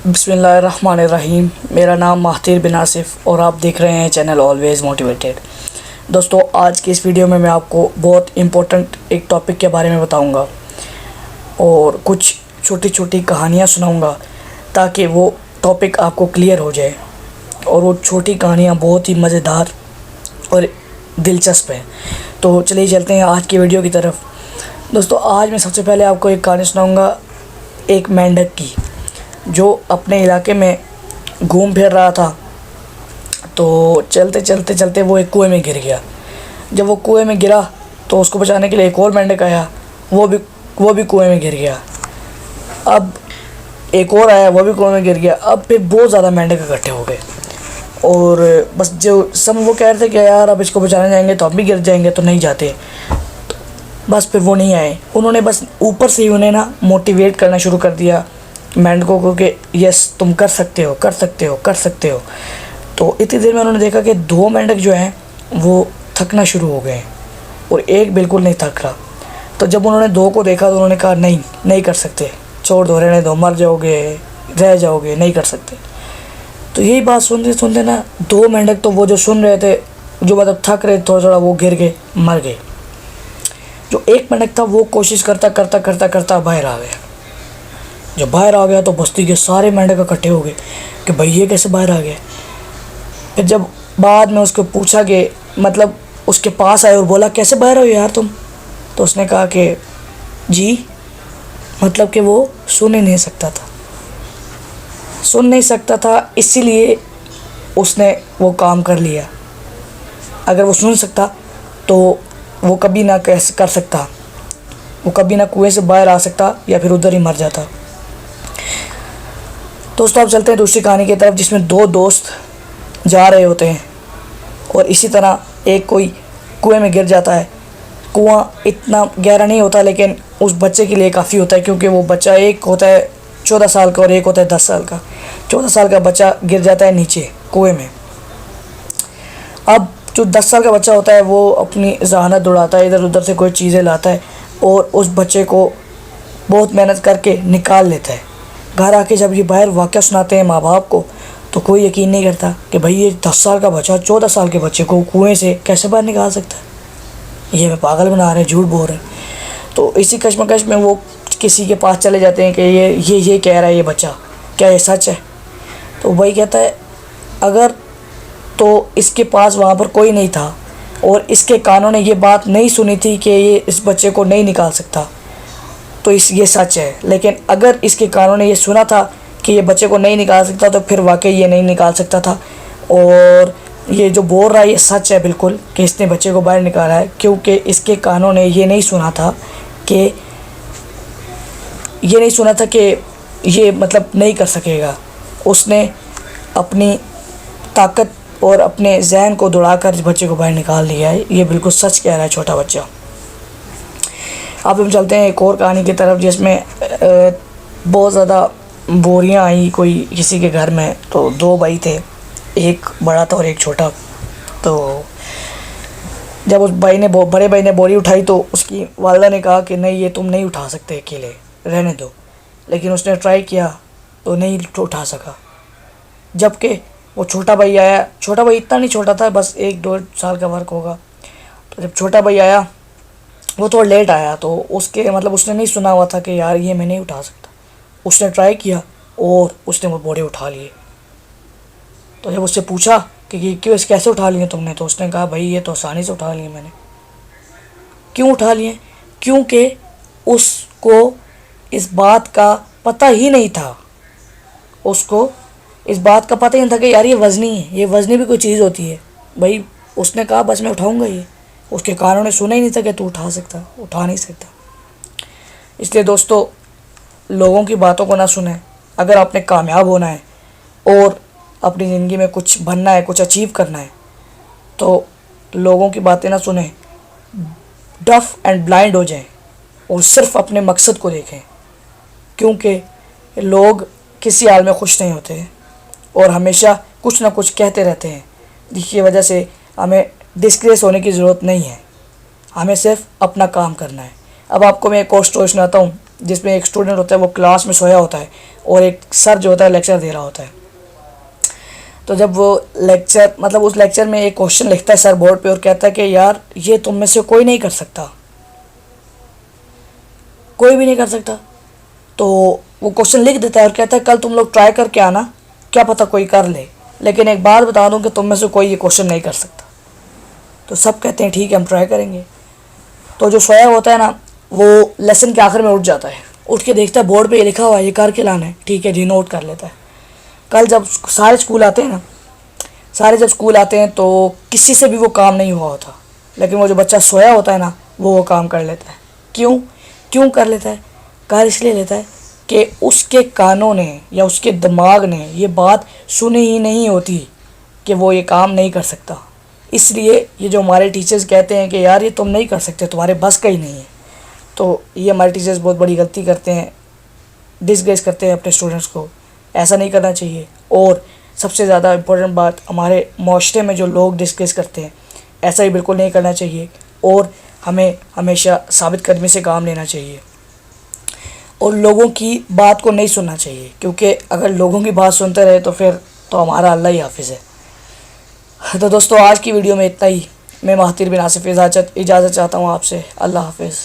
बिस्मिल्लाहिर्रहमानिर्रहीम। मेरा नाम माहतीर बिन आसिफ और आप देख रहे हैं चैनल ऑलवेज़ मोटिवेटेड। दोस्तों, आज की इस वीडियो में मैं आपको बहुत इम्पोर्टेंट एक टॉपिक के बारे में बताऊंगा और कुछ छोटी छोटी कहानियां सुनाऊंगा ताकि वो टॉपिक आपको क्लियर हो जाए। और वो छोटी कहानियां बहुत ही मज़ेदार और दिलचस्प हैं। तो चलिए चलते हैं आज की वीडियो की तरफ। दोस्तों, आज मैं सबसे पहले आपको एक कहानी सुनाऊंगा एक मेंढक की, जो अपने इलाके में घूम फिर रहा था। तो चलते चलते चलते वो एक कुएं में गिर गया। जब वो कुएं में गिरा तो उसको बचाने के लिए एक और मेंढक आया, वो भी कुएं में गिर गया। अब एक और आया, वो भी कुएं में गिर गया। अब फिर बहुत ज़्यादा मेंढक इकट्ठे हो गए और बस जो सब वो कह रहे थे कि यार अब इसको बचाने जाएंगे तो हम भी गिर जाएंगे, तो नहीं जाते। बस फिर वो नहीं आए। उन्होंने बस ऊपर से ही उन्हें मोटिवेट करना शुरू कर दिया मेंढकों को कि यस तुम कर सकते हो, कर सकते हो, कर सकते हो। तो इतनी देर में उन्होंने देखा कि दो मेंढक जो हैं वो थकना शुरू हो गए और एक बिल्कुल नहीं थक रहा। तो जब उन्होंने दो को देखा तो उन्होंने कहा नहीं कर सकते, छोड़ दो, रहने दो, मर जाओगे, रह जाओगे, नहीं कर सकते। तो यही बात सुनते सुनते दो मेंढक तो वो जो सुन रहे थे, जो मतलब थक रहे थोड़ा थोड़ा, वो गिर गए, मर गए। जो एक मेंढक था वो कोशिश करता करता करता करता बाहर आ गया। जब बाहर आ गया तो बस्ती के सारे मेंढक इकट्ठे हो गए कि भाई ये कैसे बाहर आ गया। फिर जब बाद में उसको पूछा कि मतलब उसके पास आए और बोला कैसे बाहर हो यार तुम, तो उसने कहा कि जी मतलब कि वो सुन ही नहीं सकता था, इसीलिए उसने वो काम कर लिया। अगर वो सुन सकता तो वो कभी ना कर सकता, वो कभी ना कुएं से बाहर आ सकता या फिर उधर ही मर जाता। दोस्तों, अब चलते हैं दूसरी कहानी की तरफ, जिसमें दो दोस्त जा रहे होते हैं और इसी तरह एक कोई कुएं में गिर जाता है। कुआं इतना गहरा नहीं होता लेकिन उस बच्चे के लिए काफ़ी होता है, क्योंकि वो बच्चा एक होता है 14 साल का और एक होता है 10 साल का। 14 साल का बच्चा गिर जाता है नीचे कुएं में। अब जो 10 साल का बच्चा होता है वो अपनी जहानत दौड़ाता है, इधर उधर से कोई चीज़ें लाता है और उस बच्चे को बहुत मेहनत करके निकाल लेता है। घर आके जब ये बाहर वाक़या सुनाते हैं माँ बाप को तो कोई यकीन नहीं करता कि भाई ये 10 साल का बच्चा 14 साल के बच्चे को कुएं से कैसे बाहर निकाल सकता है, ये हमें पागल बना रहे हैं, झूठ बोल रहे हैं। तो इसी कश्मकश में वो किसी के पास चले जाते हैं कि ये कह रहा है ये बच्चा, क्या ये सच है? तो वही कहता है अगर तो इसके पास वहाँ पर कोई नहीं था और इसके कानों ने ये बात नहीं सुनी थी कि ये इस बच्चे को नहीं निकाल सकता, तो ये सच है। लेकिन अगर इसके कानों ने ये सुना था कि ये बच्चे को नहीं निकाल सकता तो फिर वाकई ये नहीं निकाल सकता था। और ये जो बोल रहा है ये सच है बिल्कुल कि इसने बच्चे को बाहर निकाला है, क्योंकि इसके कानों ने ये नहीं सुना था कि ये मतलब नहीं कर सकेगा। उसने अपनी ताकत और अपने जहन को दौड़ाकर इस बच्चे को बाहर निकाल लिया है। ये बिल्कुल सच कह रहा है छोटा बच्चा। अब हम चलते हैं एक और कहानी की तरफ, जिसमें बहुत ज़्यादा बोरियां आई कोई किसी के घर में। तो दो भाई थे, एक बड़ा था और एक छोटा। तो जब उस बड़े भाई ने बोरी उठाई तो उसकी वालिदा ने कहा कि नहीं, ये तुम नहीं उठा सकते, अकेले रहने दो। लेकिन उसने ट्राई किया तो नहीं उठा सका। जबकि वो छोटा भाई आया, छोटा भाई इतना नहीं छोटा था, बस 1-2 साल का फ़र्क होगा। तो जब छोटा भाई आया वो थोड़ा लेट आया, तो उसके मतलब उसने नहीं सुना हुआ था कि यार ये मैं नहीं उठा सकता। उसने ट्राई किया और उसने वो बोरे उठा लिए। तो जब उससे पूछा कि क्यों कैसे उठा लिए तुमने, तो उसने कहा भाई ये तो आसानी से उठा लिए मैंने। क्यों उठा लिए? क्योंकि उसको इस बात का पता ही नहीं था। उसको इस बात का पता ही नहीं था कि यार ये वज़नी है, ये वज़नी भी कोई चीज़ होती है। भाई उसने कहा बस मैं उठाऊंगा ये। उसके कानों ने सुना ही नहीं था कि तू उठा नहीं सकता। इसलिए दोस्तों, लोगों की बातों को ना सुने। अगर आपने कामयाब होना है और अपनी ज़िंदगी में कुछ बनना है, कुछ अचीव करना है, तो लोगों की बातें ना सुने, डफ एंड ब्लाइंड हो जाएं और सिर्फ अपने मकसद को देखें। क्योंकि लोग किसी हाल में खुश नहीं होते और हमेशा कुछ ना कुछ कहते रहते हैं, जिसकी वजह से हमें डिस्ग्रेस होने की ज़रूरत नहीं है। हमें सिर्फ अपना काम करना है। अब आपको मैं एक और स्टोरी सुनाता हूँ, जिसमें एक स्टूडेंट होता है, वो क्लास में सोया होता है और एक सर जो होता है लेक्चर दे रहा होता है। तो जब वो लेक्चर मतलब उस लेक्चर में एक क्वेश्चन लिखता है सर बोर्ड पे और कहता है कि यार ये तुम में से कोई नहीं कर सकता, कोई भी नहीं कर सकता। तो वो क्वेश्चन लिख देता है और कहता है कल तुम लोग ट्राई करके आना, क्या पता कोई कर ले, लेकिन एक बात बता दूं कि तुम में से कोई ये क्वेश्चन नहीं कर सकता। तो सब कहते हैं ठीक है हम ट्राई करेंगे। तो जो सोया होता है ना वो लेसन के आखिर में उठ जाता है, उठ के देखता है बोर्ड पे ये लिखा हुआ है ये करके लाना है, ठीक है जी नोट कर लेता है। कल जब सारे स्कूल आते हैं ना, सारे जब स्कूल आते हैं तो किसी से भी वो काम नहीं हुआ होता, लेकिन वो जो बच्चा सोया होता है ना वो काम कर लेता है। क्यों क्यों कर लेता है? कर इसलिए लेता है कि उसके कानों ने या उसके दिमाग ने ये बात सुनी ही नहीं होती कि वो ये काम नहीं कर सकता। इसलिए ये जो हमारे टीचर्स कहते हैं कि यार ये तुम नहीं कर सकते, तुम्हारे बस का ही नहीं है, तो ये हमारे टीचर्स बहुत बड़ी गलती करते हैं, डिसग्रेस करते हैं अपने स्टूडेंट्स को। ऐसा नहीं करना चाहिए। और सबसे ज़्यादा इम्पोर्टेंट बात, हमारे माशरे में जो लोग डिसग्रेस करते हैं ऐसा ही बिल्कुल नहीं करना चाहिए और हमें हमेशा साबित कदमी से काम लेना चाहिए और लोगों की बात को नहीं सुनना चाहिए, क्योंकि अगर लोगों की बात सुनते रहे तो फिर तो हमारा अल्लाह ही हाफिज़ है। तो दोस्तों आज की वीडियो में इतना ही। मैं महातिर बिन आसिफ इजाज़त चाहता हूँ आपसे। अल्लाह हाफिज़।